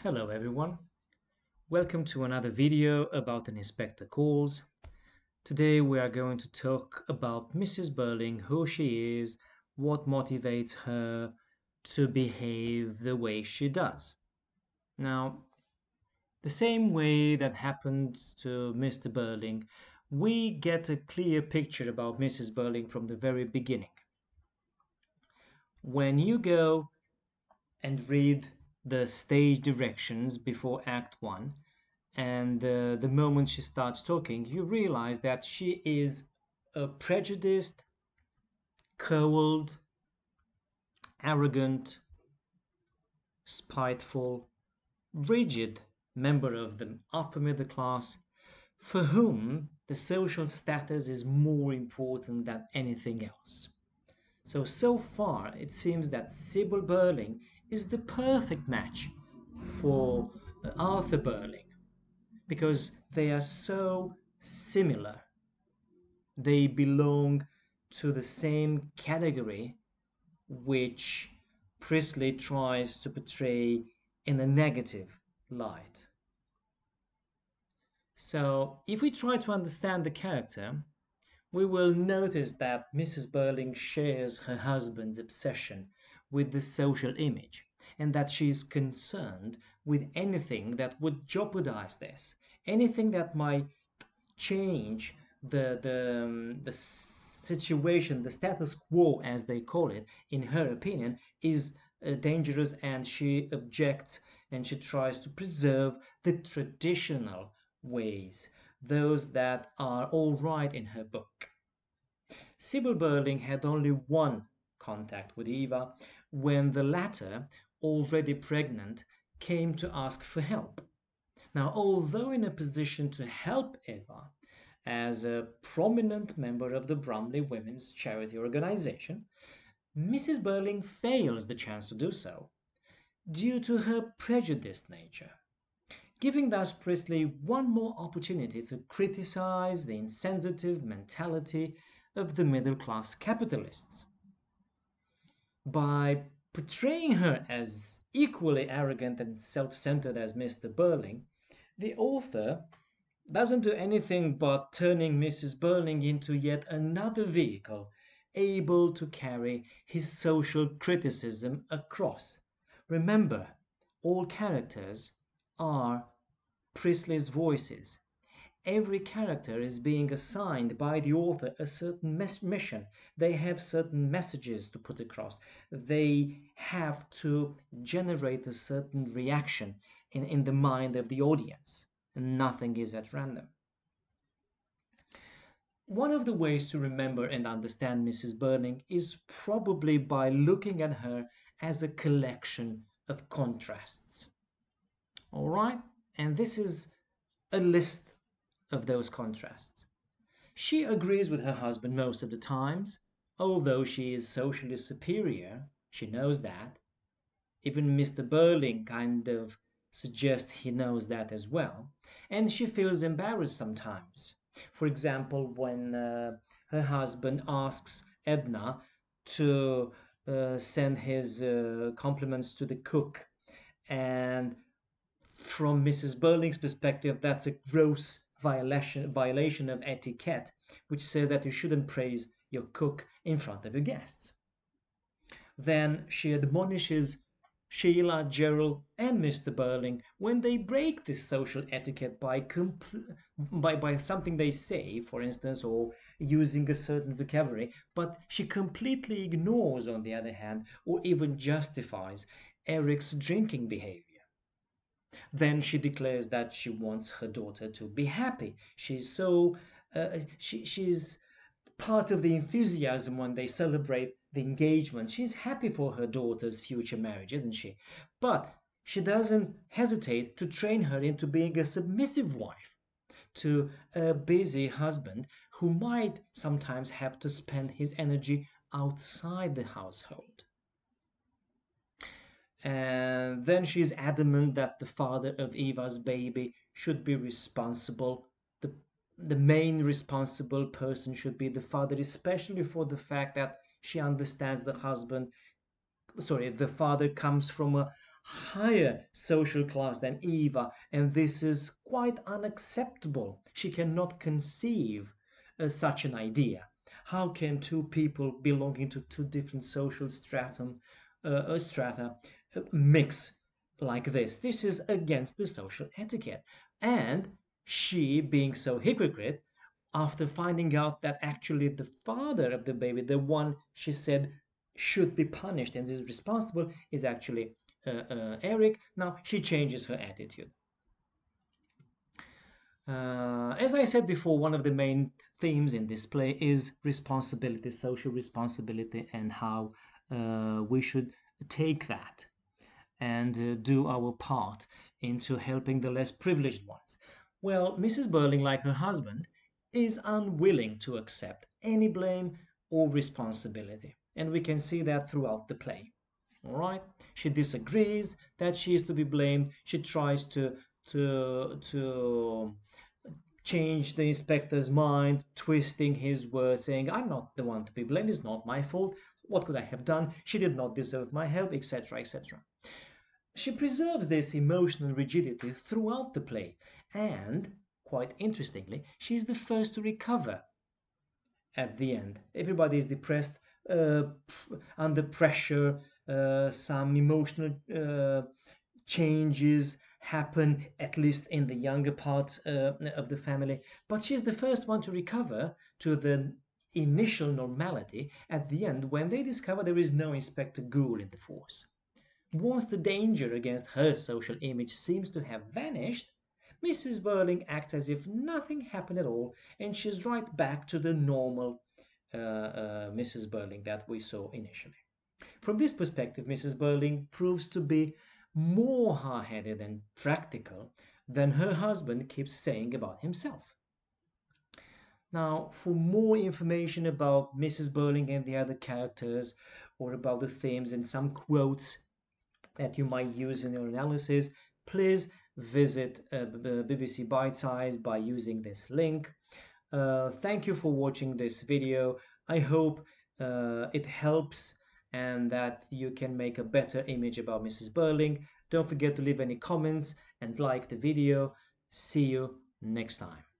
Hello everyone, welcome to another video about an inspector calls. Today we are going to talk about Mrs. Birling, who she is, what motivates her to behave the way she does. Now, the same way that happened to Mr. Birling, we get a clear picture about Mrs. Birling from the very beginning. When you go and read the stage directions before Act 1, and the moment she starts talking, you realize that she is a prejudiced, cold, arrogant, spiteful, rigid member of the upper middle class for whom the social status is more important than anything else. So far, it seems that Sybil Birling is the perfect match for Arthur Birling because they are so similar. They belong to the same category which Priestley tries to portray in a negative light. So, if we try to understand the character, we will notice that Mrs. Birling shares her husband's obsession with the social image, and that she is concerned with anything that would jeopardize this, anything that might change the situation, the status quo, as they call it, in her opinion, is dangerous, and she objects and she tries to preserve the traditional ways, those that are all right in her book. Sybil Birling had only one contact with Eva when the latter, already pregnant, came to ask for help. Now, although in a position to help Eva as a prominent member of the Bromley Women's Charity Organization, Mrs. Birling fails the chance to do so due to her prejudiced nature, giving thus Priestley one more opportunity to criticize the insensitive mentality of the middle-class capitalists. By portraying her as equally arrogant and self-centered as Mr. Birling, the author doesn't do anything but turning Mrs. Birling into yet another vehicle able to carry his social criticism across. Remember, all characters are Priestley's voices. Every character is being assigned by the author a certain mission. They have certain messages to put across. They have to generate a certain reaction in the mind of the audience. And nothing is at random. One of the ways to remember and understand Mrs. Birling is probably by looking at her as a collection of contrasts. All right? And this is a list of those contrasts. She agrees with her husband most of the times, although she is socially superior. She knows that. Even Mr. Birling kind of suggests he knows that as well. And she feels embarrassed sometimes. For example, when her husband asks Edna to send his compliments to the cook, and from Mrs. Birling's perspective, that's a gross violation of etiquette, which says that you shouldn't praise your cook in front of your guests. Then she admonishes Sheila, Gerald, and Mr. Birling when they break this social etiquette by something they say, for instance, or using a certain vocabulary, but she completely ignores, on the other hand, or even justifies Eric's drinking behavior. Then she declares that she wants her daughter to be happy. She's part of the enthusiasm when they celebrate the engagement. She's happy for her daughter's future marriage, isn't she? But she doesn't hesitate to train her into being a submissive wife to a busy husband who might sometimes have to spend his energy outside the household. And then she's adamant that the father of Eva's baby should be responsible. The main responsible person should be the father, especially for the fact that she understands the father comes from a higher social class than Eva, and this is quite unacceptable. She cannot conceive such an idea. How can two people belonging to two different social strata mix like this? This is against the social etiquette. And she, being so hypocrite, after finding out that actually the father of the baby, the one she said should be punished and is responsible, is actually Eric, now she changes her attitude. As I said before, one of the main themes in this play is responsibility, social responsibility, and how we should take that and do our part into helping the less privileged ones. Well, Mrs. Birling, like her husband, is unwilling to accept any blame or responsibility, and we can see that throughout the play. All right, she disagrees that she is to be blamed. She tries to change the inspector's mind, twisting his words, saying, I'm not the one to be blamed, it's not my fault. What could I have done? She did not deserve my help, etc., etc. She preserves this emotional rigidity throughout the play, and, quite interestingly, she is the first to recover at the end. Everybody is depressed, uh, under pressure, some emotional changes happen, at least in the younger part of the family. But she's the first one to recover to the initial normality at the end when they discover there is no Inspector Gould in the force. Once the danger against her social image seems to have vanished, Mrs. Birling acts as if nothing happened at all, and she's right back to the normal Mrs. Birling that we saw initially. From this perspective, Mrs. Birling proves to be more hard-headed and practical than her husband keeps saying about himself. Now, for more information about Mrs. Birling and the other characters, or about the themes and some quotes that you might use in your analysis, please visit BBC Bitesize by using this link. Thank you for watching this video. I hope it helps and that you can make a better image about Mrs. Birling. Don't forget to leave any comments and like the video. See you next time.